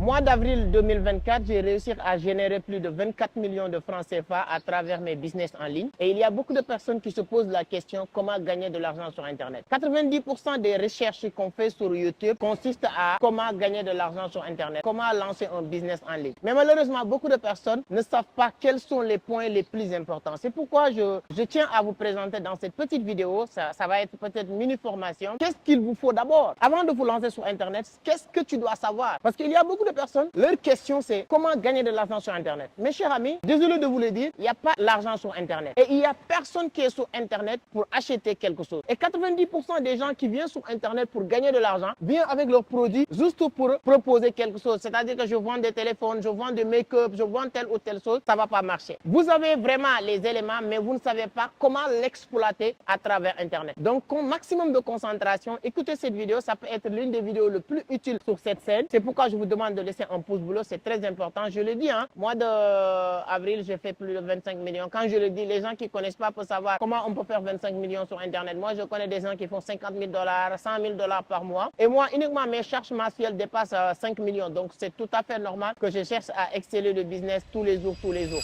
mois d'avril 2024, j'ai réussi à générer plus de 24 millions de francs CFA à travers mes business en ligne. Et il y a beaucoup de personnes qui se posent la question comment gagner de l'argent sur Internet. 90% des recherches qu'on fait sur YouTube consistent à comment gagner de l'argent sur Internet, comment lancer un business en ligne. Mais malheureusement, beaucoup de personnes ne savent pas quels sont les points les plus importants. C'est pourquoi je tiens à vous présenter dans cette petite vidéo, ça va être peut-être une mini-formation, qu'est-ce qu'il vous faut d'abord avant de vous lancer sur Internet, qu'est-ce que tu dois savoir. Parce qu'il y a beaucoup de personnes, leur question c'est comment gagner de l'argent sur Internet. Mes chers amis, désolé de vous le dire, il n'y a pas l'argent sur Internet. Et il n'y a personne qui est sur Internet pour acheter quelque chose. Et 90% des gens qui viennent sur Internet pour gagner de l'argent viennent avec leurs produits juste pour proposer quelque chose. C'est-à-dire que je vends des téléphones, je vends du make-up, je vends telle ou telle chose, ça ne va pas marcher. Vous avez vraiment les éléments, mais vous ne savez pas comment l'exploiter à travers Internet. Donc, maximum de concentration, écoutez cette vidéo, ça peut être l'une des vidéos les plus utiles sur cette scène. C'est pourquoi je vous demande de laisser un pouce bleu, c'est très important. Je le dis, mois d'avril, j'ai fait plus de 25 millions. Quand je le dis, les gens qui ne connaissent pas peuvent savoir comment on peut faire 25 millions sur Internet. Moi, je connais des gens qui font 50 000 $, 100 000 $ par mois. Et moi, uniquement mes charges mensuelles dépassent 5 millions. Donc, c'est tout à fait normal que je cherche à exceller le business tous les jours, tous les jours.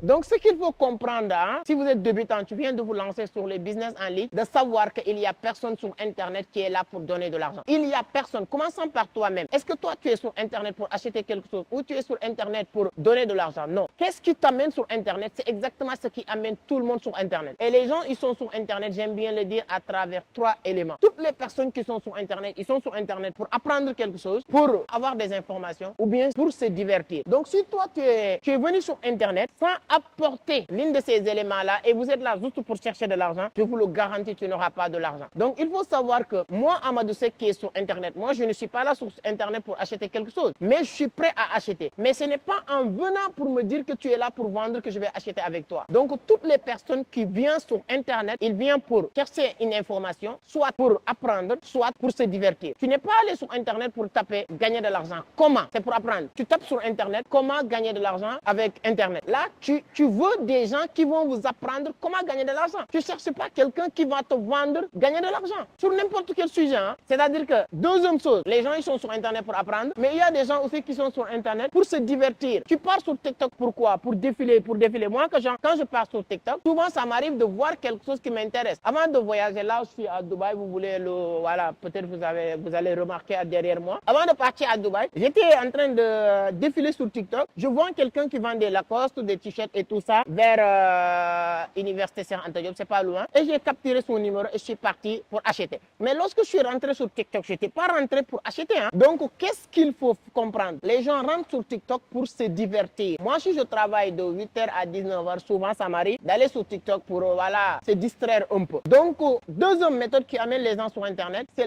Donc, ce qu'il faut comprendre, si vous êtes débutant, tu viens de vous lancer sur les business en ligne, de savoir qu'il n'y a personne sur Internet qui est là pour donner de l'argent. Il n'y a personne. Commençons par toi-même. Est-ce que toi, tu es sur Internet pour acheter quelque chose ou tu es sur Internet pour donner de l'argent? Non. Qu'est-ce qui t'amène sur Internet? C'est exactement ce qui amène tout le monde sur Internet. Et les gens, ils sont sur Internet, j'aime bien le dire, à travers 3 éléments. Toutes les personnes qui sont sur Internet, ils sont sur Internet pour apprendre quelque chose, pour avoir des informations ou bien pour se divertir. Donc, si toi, tu es venu sur Internet sans apporter l'un de ces éléments-là et vous êtes là juste pour chercher de l'argent, je vous le garantis, tu n'auras pas de l'argent. Donc, il faut savoir que moi, Amadou Seck qui est sur Internet, moi, je ne suis pas là sur Internet pour acheter quelque chose, mais je suis prêt à acheter. Mais ce n'est pas en venant pour me dire que tu es là pour vendre que je vais acheter avec toi. Donc, toutes les personnes qui viennent sur Internet, ils viennent pour chercher une information, soit pour apprendre, soit pour se divertir. Tu n'es pas allé sur Internet pour taper gagner de l'argent. Comment? C'est pour apprendre. Tu tapes sur Internet comment gagner de l'argent avec Internet. Là, tu veux des gens qui vont vous apprendre comment gagner de l'argent. Tu ne cherches pas quelqu'un qui va te vendre gagner de l'argent sur n'importe quel sujet. C'est-à-dire que, deuxième chose, les gens ils sont sur Internet pour apprendre, mais il y a des gens aussi qui sont sur Internet pour se divertir. Tu pars sur TikTok pourquoi? Pour défiler, Moi, quand je pars sur TikTok, souvent ça m'arrive de voir quelque chose qui m'intéresse. Avant de voyager, là je suis à Dubaï, vous voulez voilà, peut-être vous allez remarquer derrière moi. Avant de partir à Dubaï, j'étais en train de défiler sur TikTok. Je vois quelqu'un qui vend des Lacoste, des t-shirts et tout ça vers Université Cheikh Anta Diop, c'est pas loin. Et j'ai capturé son numéro et je suis parti pour acheter. Mais lorsque je suis rentré sur TikTok, je n'étais pas rentré pour acheter. Donc, qu'est-ce qu'il faut comprendre? Les gens rentrent sur TikTok pour se divertir. Moi, si je travaille de 8h à 19h, souvent ça m'arrive d'aller sur TikTok pour voilà, se distraire un peu. Donc, deuxième méthode qui amène les gens sur Internet, c'est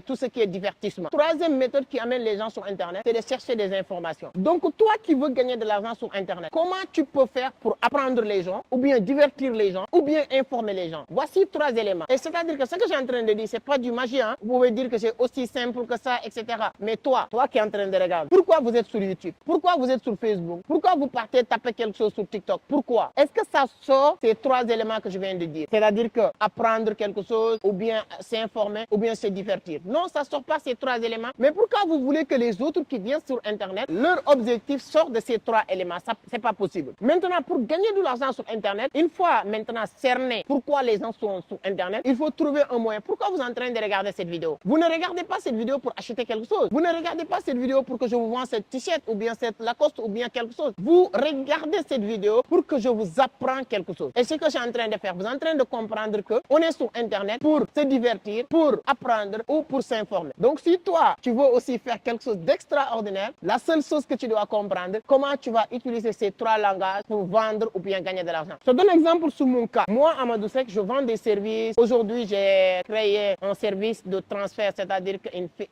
tout ce qui est divertissement. Troisième méthode qui amène les gens sur Internet, c'est de chercher des informations. Donc, toi qui veux gagner de l'argent sur Internet, comment tu peux faire pour apprendre les gens, ou bien divertir les gens, ou bien informer les gens? Voici 3 éléments. Et c'est-à-dire que ce que je suis en train de dire, c'est pas du magie. Vous pouvez dire que c'est aussi simple que ça, etc. Mais toi qui es en train de regarder, pourquoi vous êtes sur YouTube? Pourquoi vous êtes sur Facebook? Pourquoi vous partez taper quelque chose sur TikTok? Pourquoi? Est-ce que ça sort ces 3 éléments que je viens de dire? C'est-à-dire que apprendre quelque chose, ou bien s'informer, ou bien se divertir. Non, ça sort pas ces 3 éléments. Mais pourquoi vous voulez que les autres qui viennent sur Internet, leur objectif sort de ces 3 éléments? Ça, c'est pas possible. Maintenant, pour gagner de l'argent sur Internet, une fois maintenant cerné pourquoi les gens sont sur Internet, il faut trouver un moyen. Pourquoi vous êtes en train de regarder cette vidéo? Vous ne regardez pas cette vidéo pour acheter quelque chose. Vous ne regardez pas cette vidéo pour que je vous vende cette t-shirt ou bien cette Lacoste ou bien quelque chose. Vous regardez cette vidéo pour que je vous apprenne quelque chose. Et ce que je suis en train de faire, vous êtes en train de comprendre que on est sur Internet pour se divertir, pour apprendre ou pour s'informer. Donc si toi, tu veux aussi faire quelque chose d'extraordinaire, la seule chose que tu dois comprendre, comment tu vas utiliser ces 3 langages pour vendre ou bien gagner de l'argent. Je donne un exemple sur mon cas. Moi, Amadou Seck, je vends des services. Aujourd'hui, j'ai créé un service de transfert, c'est-à-dire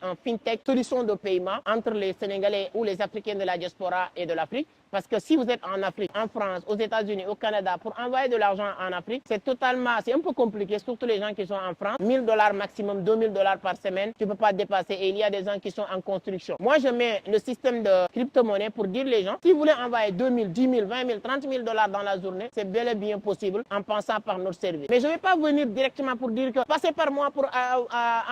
un fintech, solution de paiement entre les Sénégalais ou les Africains de la diaspora et de l'Afrique. Parce que si vous êtes en Afrique, en France, aux États-Unis, au Canada, pour envoyer de l'argent en Afrique, c'est un peu compliqué, surtout les gens qui sont en France. 1 000 $ maximum, 2 000 $ par semaine, tu ne peux pas dépasser. Et il y a des gens qui sont en construction. Moi, je mets le système de crypto-monnaie pour dire les gens, si vous voulez envoyer 2 000, 10 000, 20 000, 30 000 dollars dans la journée, c'est bel et bien possible en passant par notre service. Mais je ne vais pas venir directement pour dire que passez par moi pour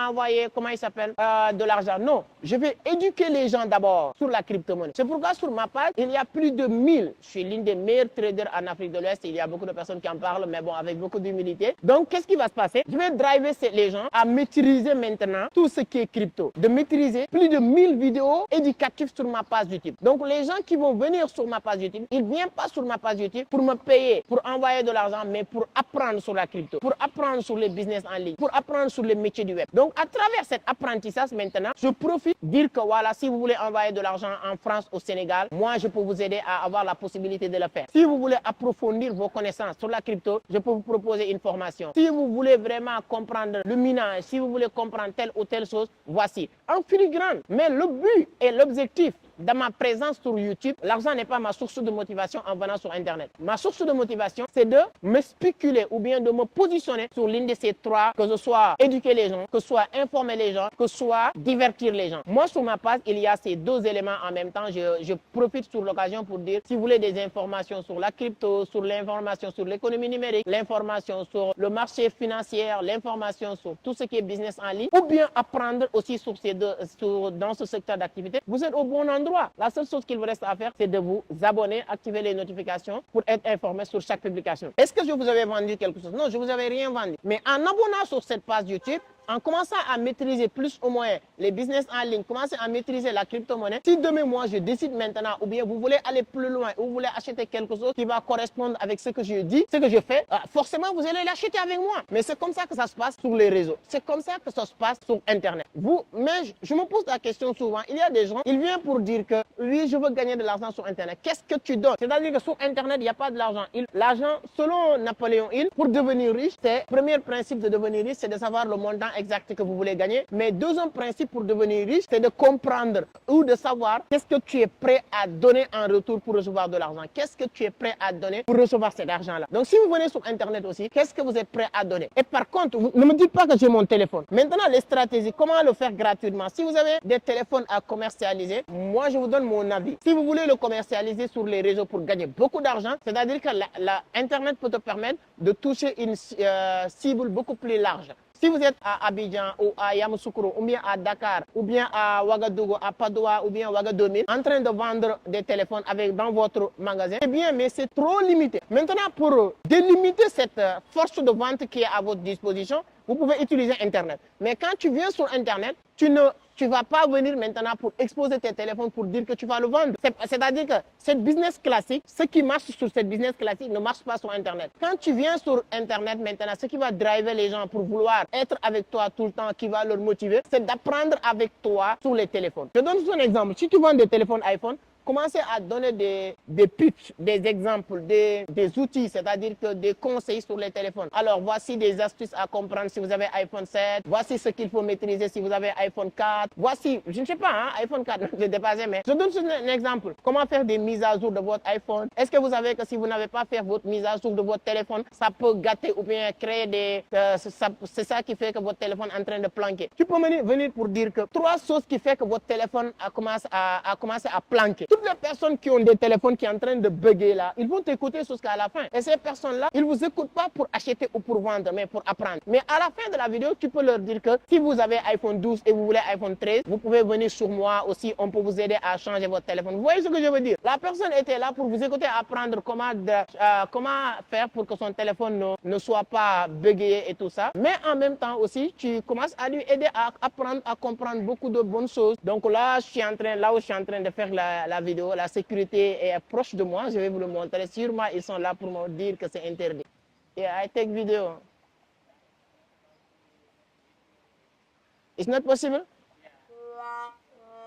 envoyer, comment il s'appelle, de l'argent. Non, je vais éduquer les gens d'abord sur la crypto-monnaie. C'est pourquoi sur ma page, il y a plus de 1000. Je suis l'une des meilleures traders en Afrique de l'Ouest. Il y a beaucoup de personnes qui en parlent, mais bon, avec beaucoup d'humilité. Donc, qu'est-ce qui va se passer? Je vais driver les gens à maîtriser maintenant tout ce qui est crypto. De maîtriser plus de 1000 vidéos éducatives sur ma page YouTube. Donc, les gens qui vont venir sur ma page YouTube, ils ne viennent pas sur ma page YouTube pour me payer, pour envoyer de l'argent, mais pour apprendre sur la crypto, pour apprendre sur les business en ligne, pour apprendre sur les métiers du web. Donc, à travers cet apprentissage maintenant, je profite de dire que voilà, si vous voulez envoyer de l'argent en France, au Sénégal, moi, je peux vous aider à avoir la possibilité de le faire. Si vous voulez approfondir vos connaissances sur la crypto, je peux vous proposer une formation. Si vous voulez vraiment comprendre le minage, si vous voulez comprendre telle ou telle chose, voici. En filigrane. Mais le but et l'objectif dans ma présence sur YouTube, l'argent n'est pas ma source de motivation en venant sur Internet. Ma source de motivation, c'est de me spéculer ou bien de me positionner sur l'une de ces trois, que ce soit éduquer les gens, que ce soit informer les gens, que ce soit divertir les gens. Moi, sur ma page, il y a ces deux éléments en même temps. Je profite sur l'occasion pour dire, si vous voulez des informations sur la crypto, sur l'information sur l'économie numérique, l'information sur le marché financier, l'information sur tout ce qui est business en ligne, ou bien apprendre aussi sur ces deux, dans ce secteur d'activité, vous êtes au bon endroit. La seule chose qu'il vous reste à faire, c'est de vous abonner, activer les notifications pour être informé sur chaque publication. Est-ce que je vous avais vendu quelque chose? Non, je ne vous avais rien vendu. Mais en abonnant sur cette page YouTube, en commençant à maîtriser plus ou moins les business en ligne, commencer à maîtriser la crypto-monnaie, si demain, moi, je décide maintenant, ou bien vous voulez aller plus loin, ou vous voulez acheter quelque chose qui va correspondre avec ce que je dis, ce que je fais, forcément, vous allez l'acheter avec moi. Mais c'est comme ça que ça se passe sur les réseaux. C'est comme ça que ça se passe sur Internet. Mais je me pose la question souvent, il y a des gens, ils viennent pour dire que, oui, je veux gagner de l'argent sur Internet. Qu'est-ce que tu donnes? C'est-à-dire que sur Internet, il n'y a pas de l'argent. L'argent, selon Napoléon Hill, pour devenir riche, le premier principe de devenir riche, c'est de savoir le montant exact que vous voulez gagner. Mais deuxième principe pour devenir riche, c'est de comprendre ou de savoir qu'est-ce que tu es prêt à donner en retour pour recevoir de l'argent. Qu'est-ce que tu es prêt à donner pour recevoir cet argent-là. Donc, si vous venez sur Internet aussi, qu'est-ce que vous êtes prêt à donner? Et par contre, ne me dites pas que j'ai mon téléphone. Maintenant, les stratégies, comment le faire gratuitement? Si vous avez des téléphones à commercialiser, moi, je vous donne mon avis. Si vous voulez le commercialiser sur les réseaux pour gagner beaucoup d'argent, c'est-à-dire que Internet peut te permettre de toucher une cible beaucoup plus large. Si vous êtes à Abidjan ou à Yamoussoukro ou bien à Dakar ou bien à Ouagadougou, à Padoua ou bien à Ouagadougou en train de vendre des téléphones dans votre magasin, c'est bien, mais c'est trop limité. Maintenant, pour délimiter cette force de vente qui est à votre disposition, vous pouvez utiliser Internet. Mais quand tu viens sur Internet, tu ne vas pas venir maintenant pour exposer tes téléphones pour dire que tu vas le vendre. C'est-à-dire que cette business classique, ce qui marche sur cette business classique ne marche pas sur Internet. Quand tu viens sur Internet maintenant, ce qui va driver les gens pour vouloir être avec toi tout le temps, qui va leur motiver, c'est d'apprendre avec toi sur les téléphones. Je donne un exemple. Si tu vends des téléphones iPhone, commencez à donner des pitchs, des exemples, des outils, c'est-à-dire que des conseils sur les téléphones. Alors, voici des astuces à comprendre si vous avez iPhone 7. Voici ce qu'il faut maîtriser si vous avez iPhone 4. Voici, je ne sais pas, hein, iPhone 4, je l'ai dépassé, mais je donne un exemple. Comment faire des mises à jour de votre iPhone? Est-ce que vous savez que si vous n'avez pas fait votre mise à jour de votre téléphone, ça peut gâter ou bien créer c'est ça qui fait que votre téléphone est en train de planquer. Tu peux venir pour dire que 3 choses qui font que votre téléphone a commencé à planquer. Toutes les personnes qui ont des téléphones qui sont en train de bugger là, ils vont t'écouter jusqu'à la fin. Et ces personnes-là, ils ne vous écoutent pas pour acheter ou pour vendre, mais pour apprendre. Mais à la fin de la vidéo, tu peux leur dire que si vous avez iPhone 12 et vous voulez iPhone 13, vous pouvez venir sur moi aussi, on peut vous aider à changer votre téléphone. Vous voyez ce que je veux dire? La personne était là pour vous écouter, apprendre comment faire pour que son téléphone ne soit pas buggé et tout ça. Mais en même temps aussi, tu commences à lui aider à apprendre, à comprendre beaucoup de bonnes choses. Donc là, où je suis en train de faire la vidéo, la sécurité est proche de moi, je vais vous le montrer. Sûrement, ils sont là pour me dire que c'est interdit. Et I take video. It's not possible?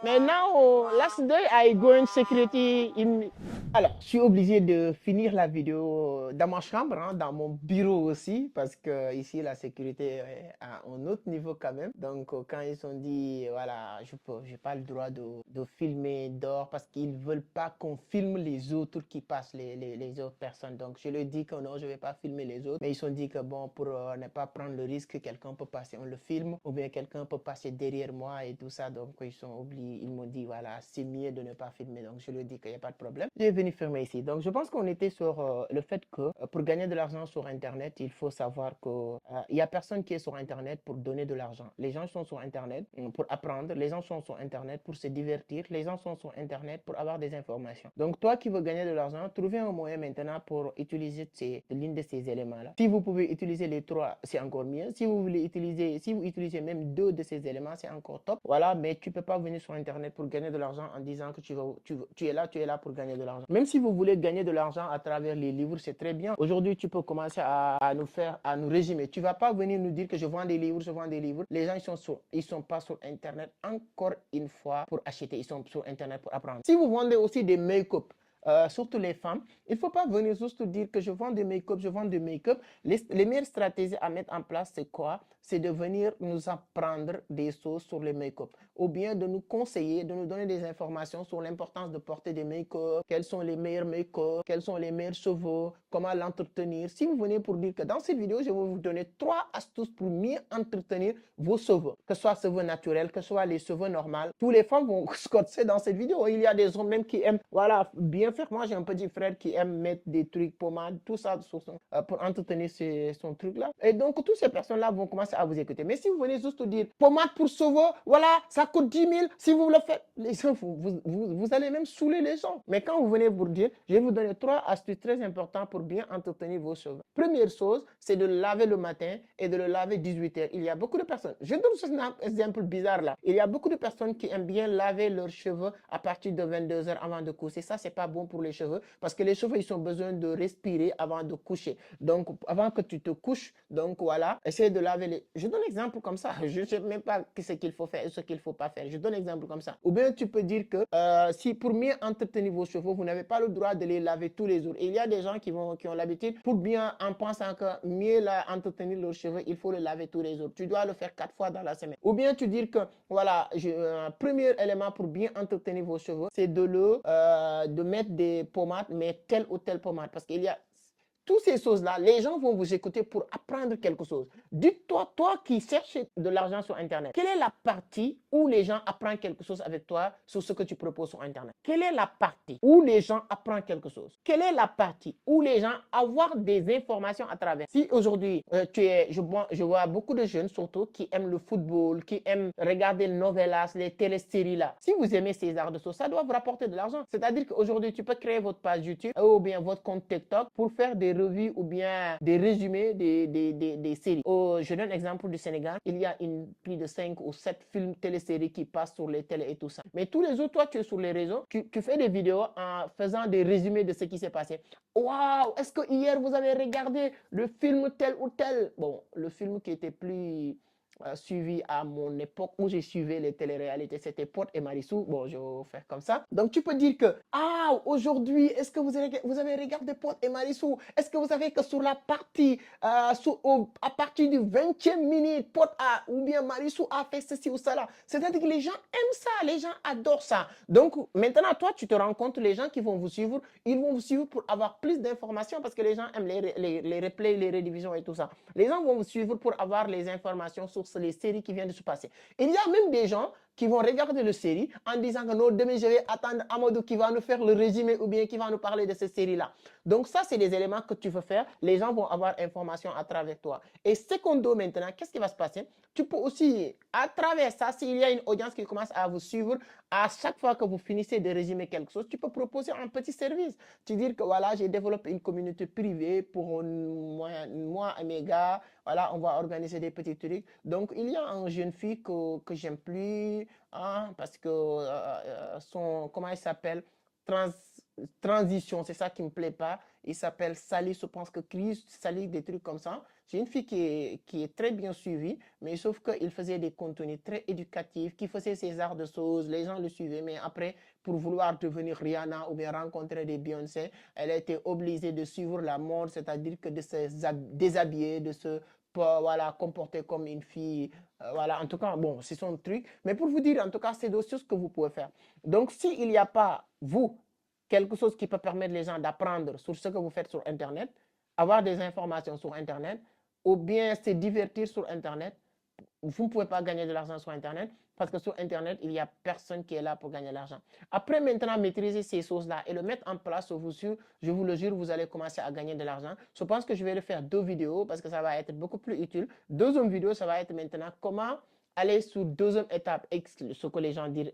Mais now, last day, I go in security in... Alors, je suis obligé de finir la vidéo dans ma chambre, hein, dans mon bureau aussi, parce que ici, la sécurité est à un autre niveau quand même. Donc, quand ils ont dit, voilà, je n'ai pas le droit de filmer dehors parce qu'ils ne veulent pas qu'on filme les autres qui passent, les autres personnes. Donc, je leur dis que non, je ne vais pas filmer les autres. Mais ils ont dit que bon, pour ne pas prendre le risque que quelqu'un peut passer, on le filme, ou bien quelqu'un peut passer derrière moi et tout ça. Donc, ils sont obligés. Ils m'ont dit, voilà, c'est mieux de ne pas filmer. Donc, je leur dis qu'il n'y a pas de problème. Je vais venir fermer ici. Donc, je pense qu'on était sur le fait que pour gagner de l'argent sur Internet, il faut savoir que il y a personne qui est sur Internet pour donner de l'argent. Les gens sont sur Internet pour apprendre. Les gens sont sur Internet pour se divertir. Les gens sont sur Internet pour avoir des informations. Donc, toi qui veux gagner de l'argent, trouvez un moyen maintenant pour utiliser l'une de ces éléments-là. Si vous pouvez utiliser les trois, c'est encore mieux. Si vous utilisez même deux de ces éléments, c'est encore top. Voilà, mais tu peux pas venir sur Internet pour gagner de l'argent en disant que tu es là pour gagner de l'argent. Même si vous voulez gagner de l'argent à travers les livres, c'est très bien. Aujourd'hui, tu peux commencer à nous résumer. Tu vas pas venir nous dire que je vends des livres, je vends des livres. Les gens, ils sont pas sur Internet encore une fois pour acheter. Ils sont sur Internet pour apprendre. Si vous vendez aussi des make-up, surtout les femmes, il ne faut pas venir juste dire que je vends du make-up, je vends du make-up. Les meilleures stratégies à mettre en place, c'est quoi? C'est de venir nous apprendre des choses sur les make-up ou bien de nous conseiller, de nous donner des informations sur l'importance de porter des make-up, quels sont les meilleurs make-up, quels sont les meilleurs cheveux, comment l'entretenir. Si vous venez pour dire que dans cette vidéo, je vais vous donner 3 astuces pour mieux entretenir vos cheveux, que ce soit cheveux naturels, que ce soit les cheveux normaux. Tous les femmes vont scotcher dans cette vidéo. Il y a des hommes même qui aiment, voilà, bien faire. Moi, j'ai un petit frère qui aime mettre des trucs, pommades, tout ça pour entretenir son truc-là. Et donc, toutes ces personnes-là vont commencer à vous écouter. Mais si vous venez juste dire pommade pour cheveux, voilà, ça coûte 10 000. Si vous le faites, les gens, vous allez même saouler les gens. Mais quand vous venez vous dire, je vais vous donner 3 astuces très importantes pour bien entretenir vos cheveux. Première chose, c'est de le laver le matin et de le laver 18 heures. Il y a beaucoup de personnes, je donne un exemple bizarre là. Il y a beaucoup de personnes qui aiment bien laver leurs cheveux à partir de 22 heures avant de coucher. Ça, c'est pas bon pour les cheveux parce que les cheveux, ils ont besoin de respirer avant de coucher. Donc, avant que tu te couches, donc voilà, essaye de laver les... Je donne un exemple comme ça. Je ne sais même pas ce qu'il faut faire et ce qu'il ne faut pas faire. Je donne un exemple comme ça. Ou bien tu peux dire que si pour mieux entretenir vos cheveux, vous n'avez pas le droit de les laver tous les jours. Et il y a des gens qui ont l'habitude, pour bien, en pensant que mieux entretenir leurs cheveux, il faut le laver tous les jours. Tu dois le faire 4 fois dans la semaine. Ou bien tu dis que, voilà, premier élément pour bien entretenir vos cheveux, c'est de mettre des pommades, mais telle ou telle pommade. Parce qu'il y a toutes ces choses-là, les gens vont vous écouter pour apprendre quelque chose. Dites-toi, toi qui cherches de l'argent sur Internet, quelle est la partie où les gens apprennent quelque chose avec toi sur ce que tu proposes sur Internet? Quelle est la partie où les gens apprennent quelque chose? Quelle est la partie où les gens avoir des informations à travers? Si aujourd'hui, je vois beaucoup de jeunes surtout qui aiment le football, qui aiment regarder les novelas, les téléséries là. Si vous aimez ces arts de choses, ça doit vous rapporter de l'argent. C'est-à-dire qu'aujourd'hui, tu peux créer votre page YouTube ou bien votre compte TikTok pour faire des revues ou bien des résumés des séries. Je donne l'exemple du Sénégal. Il y a plus de 5 ou 7 films téléséries qui passent sur les télés et tout ça. Mais tous les autres, toi, tu es sur les réseaux, tu fais des vidéos en faisant des résumés de ce qui s'est passé. Waouh, est-ce que hier vous avez regardé le film tel ou tel? Bon, le film qui était plus suivi à mon époque où j'ai suivi les téléréalités, c'était Pod et Marichou. Bon, je vais faire comme ça. Donc, tu peux dire que, aujourd'hui, est-ce que vous avez regardé Pod et Marichou? Est-ce que vous savez que sur la partie, à partir du 20e minute, Pod ou bien Marichou a fait ceci ou cela. C'est-à-dire que les gens aiment ça, les gens adorent ça. Donc, maintenant, toi, tu te rends compte, les gens qui vont vous suivre, ils vont vous suivre pour avoir plus d'informations parce que les gens aiment les replays, les rédivisions et tout ça. Les gens vont vous suivre pour avoir les informations sur les séries qui viennent de se passer. Il y a même des gens qui vont regarder la série en disant que non, demain je vais attendre Amadou qui va nous faire le résumé ou bien qui va nous parler de cette série-là. Donc ça, c'est des éléments que tu veux faire. Les gens vont avoir information à travers toi. Et secondo maintenant, qu'est-ce qui va se passer? Tu peux aussi, à travers ça, s'il y a une audience qui commence à vous suivre, à chaque fois que vous finissez de résumer quelque chose, tu peux proposer un petit service. Tu dis que voilà, j'ai développé une communauté privée pour moi et mes gars. Voilà, on va organiser des petits trucs. Donc, il y a une jeune fille que j'aime plus, parce que comment il s'appelle? Transition, c'est ça qui me plaît pas. Il s'appelle Sally, je pense que Chris, Sally, des trucs comme ça. C'est une fille qui est très bien suivie, mais sauf qu'il faisait des contenus très éducatifs, qui faisait ses arts de choses, les gens le suivaient, mais après, pour vouloir devenir Rihanna ou bien rencontrer des Beyoncé, elle a été obligée de suivre la mode, c'est-à-dire que de se déshabiller, de se voilà, comporter comme une fille. Voilà, en tout cas, bon, c'est son truc. Mais pour vous dire, en tout cas, c'est des choses que vous pouvez faire. Donc, s'il n'y a pas, vous, quelque chose qui peut permettre les gens d'apprendre sur ce que vous faites sur Internet, avoir des informations sur Internet, ou bien se divertir sur Internet, vous ne pouvez pas gagner de l'argent sur Internet, parce que sur Internet, il n'y a personne qui est là pour gagner de l'argent. Après, maintenant, maîtriser ces choses-là et le mettre en place, je vous le jure, vous allez commencer à gagner de l'argent. Je pense que je vais le faire 2 vidéos parce que ça va être beaucoup plus utile. Deuxième vidéo, ça va être maintenant comment aller sur deuxième étape, ce que les gens disent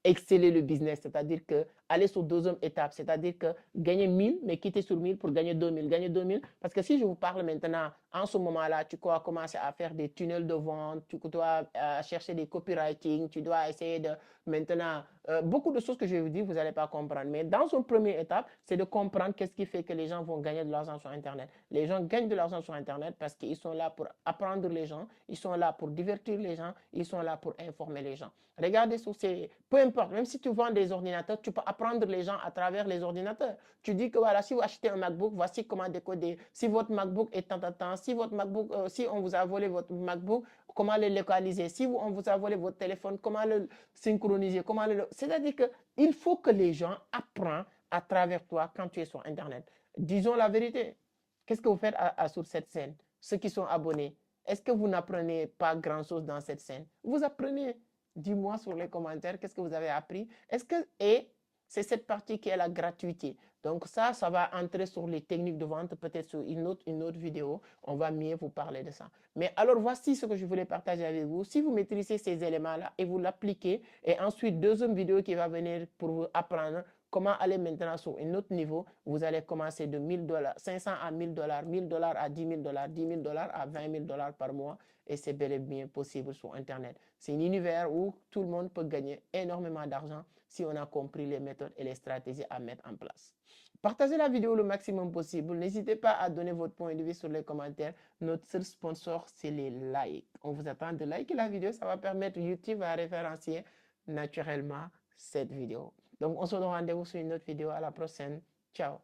exceller le business, c'est-à-dire que aller sur deuxième étape, c'est-à-dire que gagner 1000, mais quitter sur 1000 pour gagner 2000. Gagner 2000, parce que si je vous parle maintenant, en ce moment-là, tu dois commencer à faire des tunnels de vente, tu dois chercher des copywriting, tu dois essayer de maintenant, beaucoup de choses que je vais vous dire, vous n'allez pas comprendre. Mais dans une première étape, c'est de comprendre qu'est-ce qui fait que les gens vont gagner de l'argent sur Internet. Les gens gagnent de l'argent sur Internet parce qu'ils sont là pour apprendre les gens, ils sont là pour divertir les gens, ils sont là pour informer les gens. Regardez sur ces... Peu importe, même si tu vends des ordinateurs, tu peux apprendre les gens à travers les ordinateurs. Tu dis que voilà, si vous achetez un MacBook, voici comment décoder. Si votre MacBook est tant, si votre MacBook, si on vous a volé votre MacBook, comment le localiser. Si on vous a volé votre téléphone, comment le synchroniser. C'est-à-dire qu'il faut que les gens apprennent à travers toi quand tu es sur Internet. Disons la vérité. Qu'est-ce que vous faites sur cette scène? Ceux qui sont abonnés, est-ce que vous n'apprenez pas grand-chose dans cette scène? Vous apprenez. Dis-moi sur les commentaires qu'est-ce que vous avez appris. Et c'est cette partie qui est la gratuité. Donc ça va entrer sur les techniques de vente, peut-être sur une autre vidéo. On va mieux vous parler de ça. Mais alors, voici ce que je voulais partager avec vous. Si vous maîtrisez ces éléments-là et vous l'appliquez, et ensuite, deuxième vidéo qui va venir pour vous apprendre comment aller maintenant sur un autre niveau, vous allez commencer de 1000 $, 500 à 1000 $, 1000 $ à 10 000 $, 10 000 $ à 20 000 $ par mois. Et c'est bel et bien possible sur Internet. C'est un univers où tout le monde peut gagner énormément d'argent si on a compris les méthodes et les stratégies à mettre en place. Partagez la vidéo le maximum possible. N'hésitez pas à donner votre point de vue sur les commentaires. Notre seul sponsor, c'est les likes. On vous attend de liker la vidéo. Ça va permettre YouTube à référencier naturellement cette vidéo. Donc, on se donne rendez-vous sur une autre vidéo. À la prochaine. Ciao.